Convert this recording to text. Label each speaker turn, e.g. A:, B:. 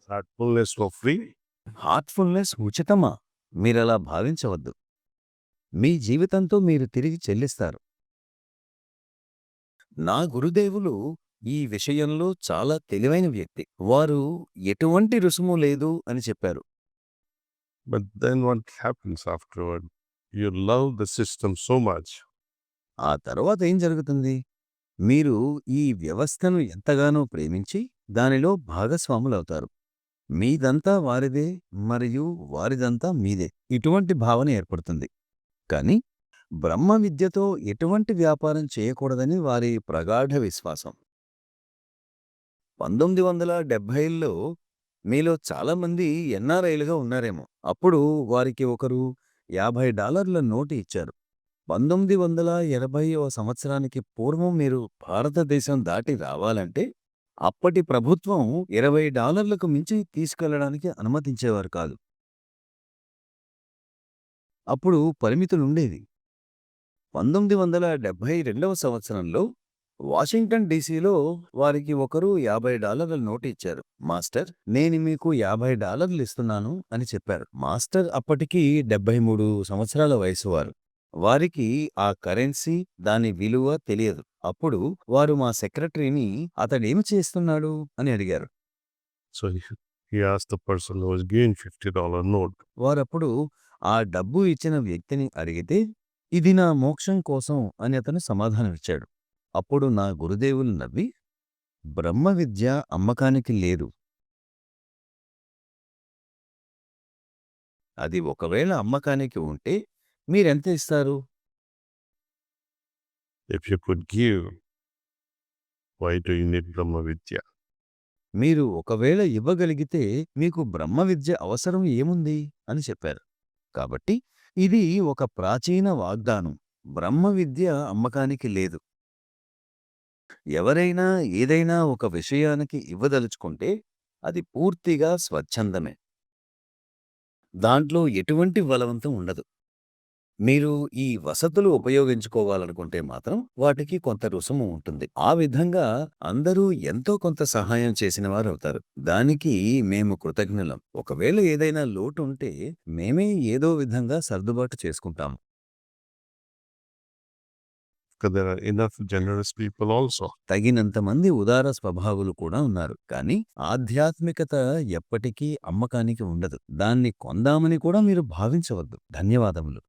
A: Thoughtfulness for free?
B: Heartfulness ఉచితమా? మీరలా భావించవద్దు. మీ జీవితంతో మీరు తిరిగి చెల్లిస్తారు. నా గురుదేవులు ఈ విషయంలో చాలా తెలివైన వ్యక్తి. వారు ఎటువంటి రుసుము లేదు అని చెప్పారు.
A: But then what happens afterward? You love the system so much.
B: ఆ తర్వాత ఏం జరుగుతుంది? మీరు ఈ వ్యవస్థను ఎంతగానో ప్రేమించి దానిలో భాగస్వాములవుతారు. మీదంతా వారిదే మరియు వారిదంతా మీదే. ఇటువంటి భావన ఏర్పడుతుంది. కాని బ్రహ్మ విద్యతో ఎటువంటి వ్యాపారం చేయకూడదని వారి ప్రగాఢ విశ్వాసం. 1970ల్లో మీలో చాలామంది ఎన్ఆర్ఐలుగా ఉన్నారేమో. అప్పుడు వారికి ఒకరు $50 నోటు ఇచ్చారు. 1980వ సంవత్సరానికి పూర్వం మీరు భారతదేశం దాటి రావాలంటే అప్పటి ప్రభుత్వం $20లకు మించి తీసుకెళ్లడానికి అనుమతించేవారు కాదు. అప్పుడు పరిమితులుండేవి. 1972వ సంవత్సరంలో వాషింగ్టన్ డీసీలో వారికి ఒకరు $50 నోటు ఇచ్చారు. మాస్టర్, నేను మీకు $50 ఇస్తున్నాను అని చెప్పారు. మాస్టర్ అప్పటికి 73 సంవత్సరాల వయసువారు. వారికి ఆ కరెన్సీ, దాని విలువ తెలియదు. అప్పుడు వారు మా సెక్రటరీని అతడేమి చేస్తున్నాడు అని అడిగారు.
A: So he asked the person who was giving $50 note.
B: వారప్పుడు ఆ డబ్బు ఇచ్చిన వ్యక్తిని అడిగితే, ఇది నా మోక్షం కోసం అని అతను సమాధానమిచ్చాడు. అప్పుడు నా గురుదేవులు నవ్వి, బ్రహ్మ విద్య అమ్మకానికి లేదు. అది ఒకవేళ అమ్మకానికి ఉంటే మీరెంత ఇస్తారు?
A: If you could give, why do you need Brahma Vidya?
B: మీరు ఒకవేళ ఇవ్వగలిగితే మీకు బ్రహ్మ విద్య అవసరం ఏముంది అని చెప్పారు. కాబట్టి ఇది ఒక ప్రాచీన వాగ్దానం. బ్రహ్మ విద్య అమ్మకానికి లేదు. ఎవరైనా ఏదైనా ఒక విషయానికి ఇవ్వదలుచుకుంటే అది పూర్తిగా స్వచ్ఛందమే. దాంట్లో ఎటువంటి బలవంతం ఉండదు. మీరు ఈ వసతులు ఉపయోగించుకోవాలనుకుంటే మాత్రం వాటికి కొంత రుసుము ఉంటుంది. ఆ విధంగా అందరూ ఎంతో కొంత సహాయం చేసిన వారవుతారు. దానికి మేము కృతజ్ఞులం. ఒకవేళ ఏదైనా లోటు ఉంటే మేమే ఏదో విధంగా సర్దుబాటు చేసుకుంటాం.
A: Because there are enough generous people also.
B: తగినంత మంది ఉదార స్వభావులు కూడా ఉన్నారు. కానీ ఆధ్యాత్మికత ఎప్పటికీ అమ్మకానికి ఉండదు. దాన్ని కొందామని కూడా మీరు భావించవద్దు. ధన్యవాదములు.